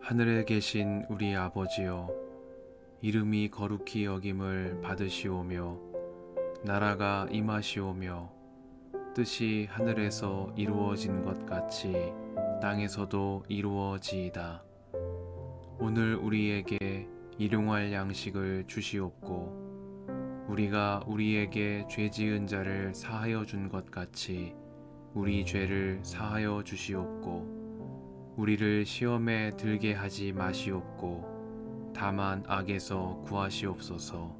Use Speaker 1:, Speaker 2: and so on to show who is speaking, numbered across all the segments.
Speaker 1: 하늘에 계신 우리 아버지여, 이름이 거룩히 여김을 받으시오며 나라가 임하시오며 뜻이 하늘에서 이루어진 것 같이 땅에서도 이루어지이다. 오늘 우리에게 일용할 양식을 주시옵고 우리가 우리에게 죄 지은 자를 사하여 준 것 같이 우리 죄를 사하여 주시옵고 우리를 시험에 들게 하지 마시옵고 다만 악에서 구하시옵소서.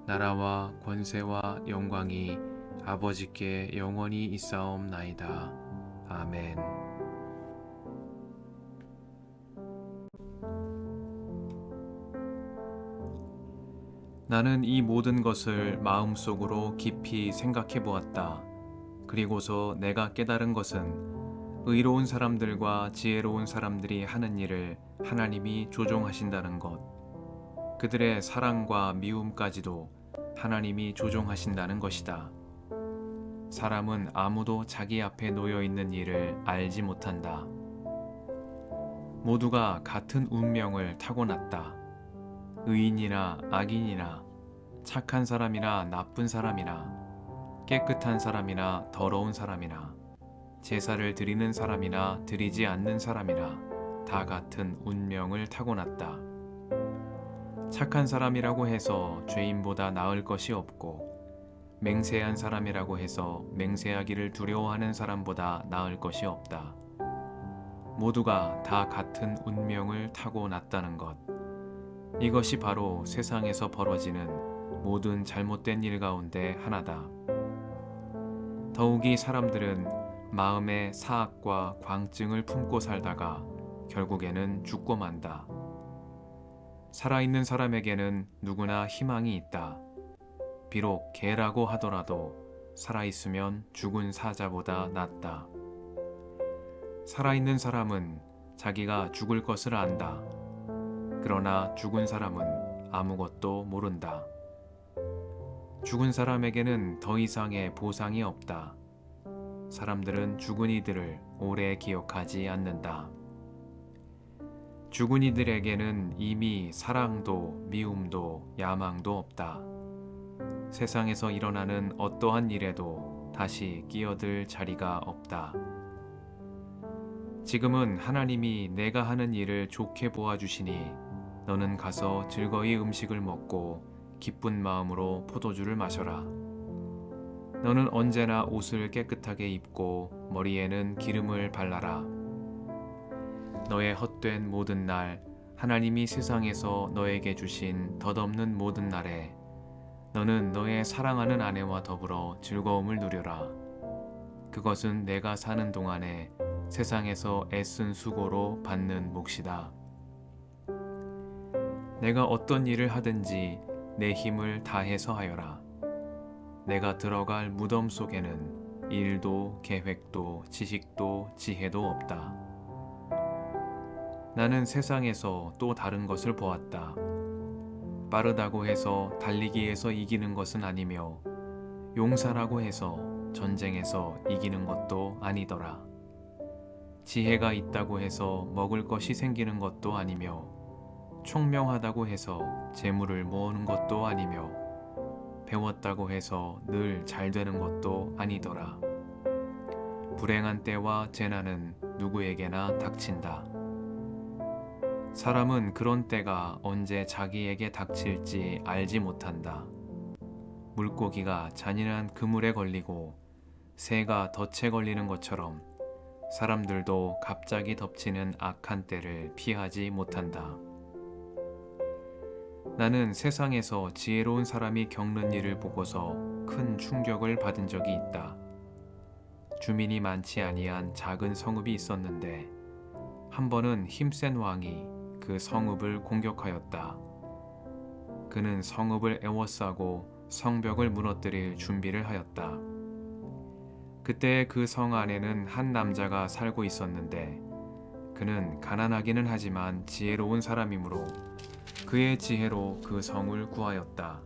Speaker 1: 나라와 권세와 영광이 아버지께 영원히 있사옵나이다. 아멘. 나는 이 모든 것을 마음속으로 깊이 생각해 보았다. 그리고서 내가 깨달은 것은 의로운 사람들과 지혜로운 사람들이 하는 일을 하나님이 조종하신다는 것, 그들의 사랑과 미움까지도 하나님이 조종하신다는 것이다. 사람은 아무도 자기 앞에 놓여 있는 일을 알지 못한다. 모두가 같은 운명을 타고났다. 의인이나 악인이나 착한 사람이나 나쁜 사람이나 깨끗한 사람이나 더러운 사람이나 제사를 드리는 사람이나 드리지 않는 사람이나 다 같은 운명을 타고났다. 착한 사람이라고 해서 죄인보다 나을 것이 없고 맹세한 사람이라고 해서 맹세하기를 두려워하는 사람보다 나을 것이 없다. 모두가 다 같은 운명을 타고났다는 것. 이것이 바로 세상에서 벌어지는 모든 잘못된 일 가운데 하나다. 더욱이 사람들은 마음의 사악과 광증을 품고 살다가 결국에는 죽고 만다. 살아있는 사람에게는 누구나 희망이 있다. 비록 개라고 하더라도 살아있으면 죽은 사자보다 낫다. 살아있는 사람은 자기가 죽을 것을 안다. 그러나 죽은 사람은 아무것도 모른다. 죽은 사람에게는 더 이상의 보상이 없다. 사람들은 죽은 이들을 오래 기억하지 않는다. 죽은 이들에게는 이미 사랑도 미움도 야망도 없다. 세상에서 일어나는 어떠한 일에도 다시 끼어들 자리가 없다. 지금은 하나님이 내가 하는 일을 좋게 보아주시니 너는 가서 즐거이 음식을 먹고 기쁜 마음으로 포도주를 마셔라. 너는 언제나 옷을 깨끗하게 입고 머리에는 기름을 발라라. 너의 헛된 모든 날, 하나님이 세상에서 너에게 주신 덧없는 모든 날에 너는 너의 사랑하는 아내와 더불어 즐거움을 누려라. 그것은 내가 사는 동안에 세상에서 애쓴 수고로 받는 몫이다. 내가 어떤 일을 하든지 내 힘을 다해서 하여라. 내가 들어갈 무덤 속에는 일도 계획도 지식도 지혜도 없다. 나는 세상에서 또 다른 것을 보았다. 빠르다고 해서 달리기에서 이기는 것은 아니며 용사라고 해서 전쟁에서 이기는 것도 아니더라. 지혜가 있다고 해서 먹을 것이 생기는 것도 아니며 총명하다고 해서 재물을 모으는 것도 아니며 배웠다고 해서 늘 잘 되는 것도 아니더라. 불행한 때와 재난은 누구에게나 닥친다. 사람은 그런 때가 언제 자기에게 닥칠지 알지 못한다. 물고기가 잔인한 그물에 걸리고 새가 덫에 걸리는 것처럼 사람들도 갑자기 덮치는 악한 때를 피하지 못한다. 나는 세상에서 지혜로운 사람이 겪는 일을 보고서 큰 충격을 받은 적이 있다. 주민이 많지 아니한 작은 성읍이 있었는데 한 번은 힘센 왕이 그 성읍을 공격하였다. 그는 성읍을 에워싸고 성벽을 무너뜨릴 준비를 하였다. 그때 그 성 안에는 한 남자가 살고 있었는데 그는 가난하기는 하지만 지혜로운 사람이므로 그의 지혜로 그 성을 구하였다.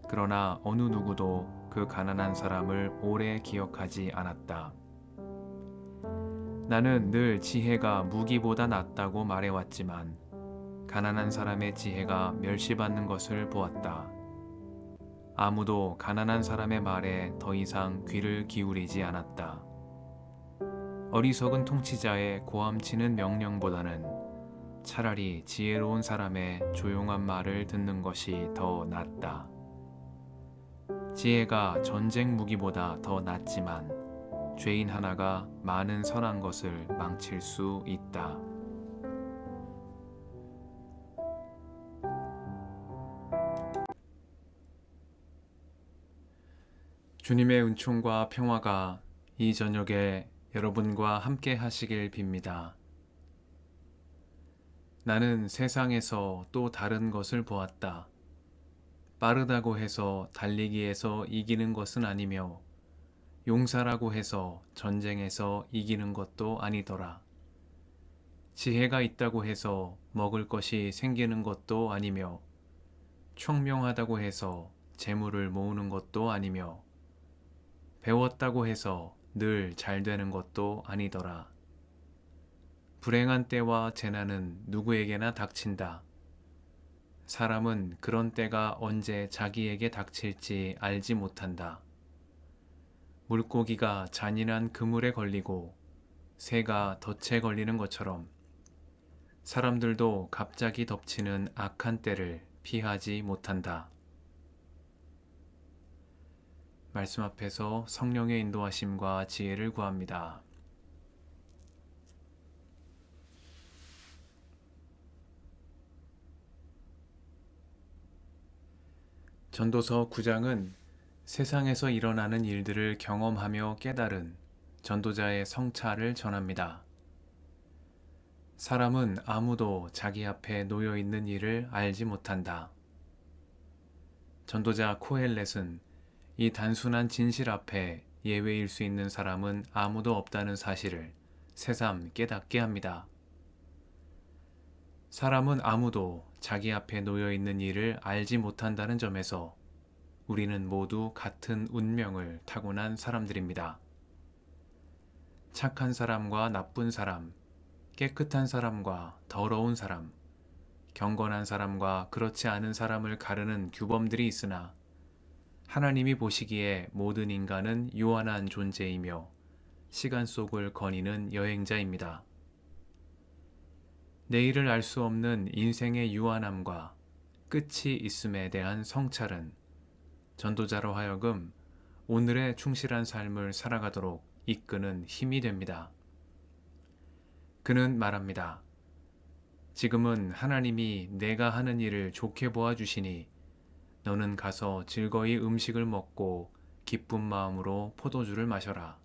Speaker 1: 그러나 어느 누구도 그 가난한 사람을 오래 기억하지 않았다. 나는 늘 지혜가 무기보다 낫다고 말해왔지만 가난한 사람의 지혜가 멸시받는 것을 보았다. 아무도 가난한 사람의 말에 더 이상 귀를 기울이지 않았다. 어리석은 통치자의 고함치는 명령보다는 차라리 지혜로운 사람의 조용한 말을 듣는 것이 더 낫다. 지혜가 전쟁 무기보다 더 낫지만 죄인 하나가 많은 선한 것을 망칠 수 있다. 주님의 은총과 평화가 이 저녁에 여러분과 함께 하시길 빕니다. 나는 세상에서 또 다른 것을 보았다. 빠르다고 해서 달리기에서 이기는 것은 아니며 용사라고 해서 전쟁에서 이기는 것도 아니더라. 지혜가 있다고 해서 먹을 것이 생기는 것도 아니며 총명하다고 해서 재물을 모으는 것도 아니며 배웠다고 해서 늘 잘 되는 것도 아니더라. 불행한 때와 재난은 누구에게나 닥친다. 사람은 그런 때가 언제 자기에게 닥칠지 알지 못한다. 물고기가 잔인한 그물에 걸리고 새가 덫에 걸리는 것처럼 사람들도 갑자기 덮치는 악한 때를 피하지 못한다. 말씀 앞에서 성령의 인도하심과 지혜를 구합니다. 전도서 9장은 세상에서 일어나는 일들을 경험하며 깨달은 전도자의 성찰을 전합니다. 사람은 아무도 자기 앞에 놓여 있는 일을 알지 못한다. 전도자 코헬렛은 이 단순한 진실 앞에 예외일 수 있는 사람은 아무도 없다는 사실을 새삼 깨닫게 합니다. 사람은 아무도 자기 앞에 놓여 있는 일을 알지 못한다는 점에서 우리는 모두 같은 운명을 타고난 사람들입니다. 착한 사람과 나쁜 사람, 깨끗한 사람과 더러운 사람, 경건한 사람과 그렇지 않은 사람을 가르는 규범들이 있으나 하나님이 보시기에 모든 인간은 유한한 존재이며 시간 속을 거니는 여행자입니다. 내일을 알 수 없는 인생의 유한함과 끝이 있음에 대한 성찰은 전도자로 하여금 오늘의 충실한 삶을 살아가도록 이끄는 힘이 됩니다. 그는 말합니다. 지금은 하나님이 내가 하는 일을 좋게 보아주시니 너는 가서 즐거이 음식을 먹고 기쁜 마음으로 포도주를 마셔라.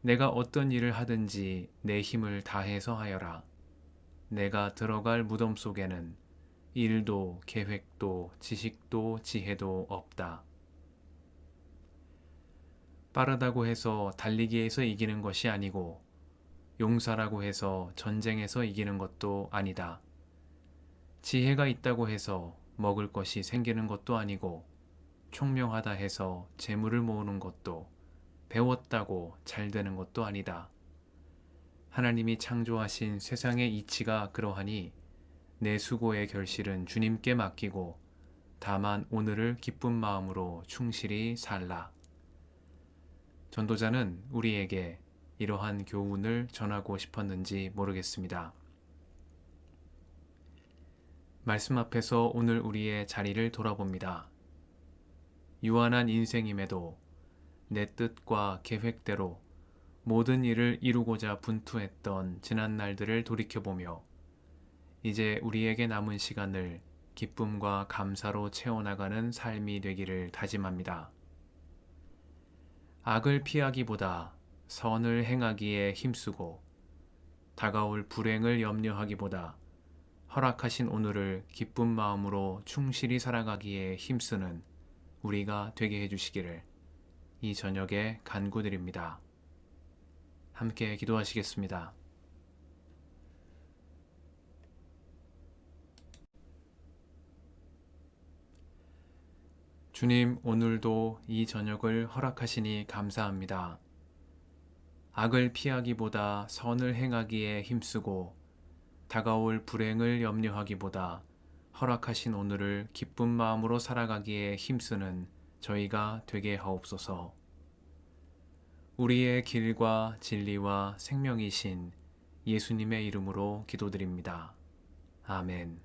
Speaker 1: 내가 어떤 일을 하든지 내 힘을 다해서 하여라. 내가 들어갈 무덤 속에는 일도 계획도 지식도 지혜도 없다. 빠르다고 해서 달리기에서 이기는 것이 아니고 용사라고 해서 전쟁에서 이기는 것도 아니다. 지혜가 있다고 해서 먹을 것이 생기는 것도 아니고 총명하다 해서 재물을 모으는 것도 배웠다고 잘 되는 것도 아니다. 하나님이 창조하신 세상의 이치가 그러하니 내 수고의 결실은 주님께 맡기고 다만 오늘을 기쁜 마음으로 충실히 살라. 전도자는 우리에게 이러한 교훈을 전하고 싶었는지 모르겠습니다. 말씀 앞에서 오늘 우리의 자리를 돌아봅니다. 유한한 인생임에도 내 뜻과 계획대로 모든 일을 이루고자 분투했던 지난 날들을 돌이켜보며 이제 우리에게 남은 시간을 기쁨과 감사로 채워나가는 삶이 되기를 다짐합니다. 악을 피하기보다 선을 행하기에 힘쓰고 다가올 불행을 염려하기보다 허락하신 오늘을 기쁜 마음으로 충실히 살아가기에 힘쓰는 우리가 되게 해주시기를 이 저녁에 간구드립니다. 함께 기도하시겠습니다. 주님, 오늘도 이 저녁을 허락하시니 감사합니다. 악을 피하기보다 선을 행하기에 힘쓰고 다가올 불행을 염려하기보다 허락하신 오늘을 기쁜 마음으로 살아가기에 힘쓰는 저희가 되게 하옵소서. 우리의 길과 진리와 생명이신 예수님의 이름으로 기도드립니다. 아멘.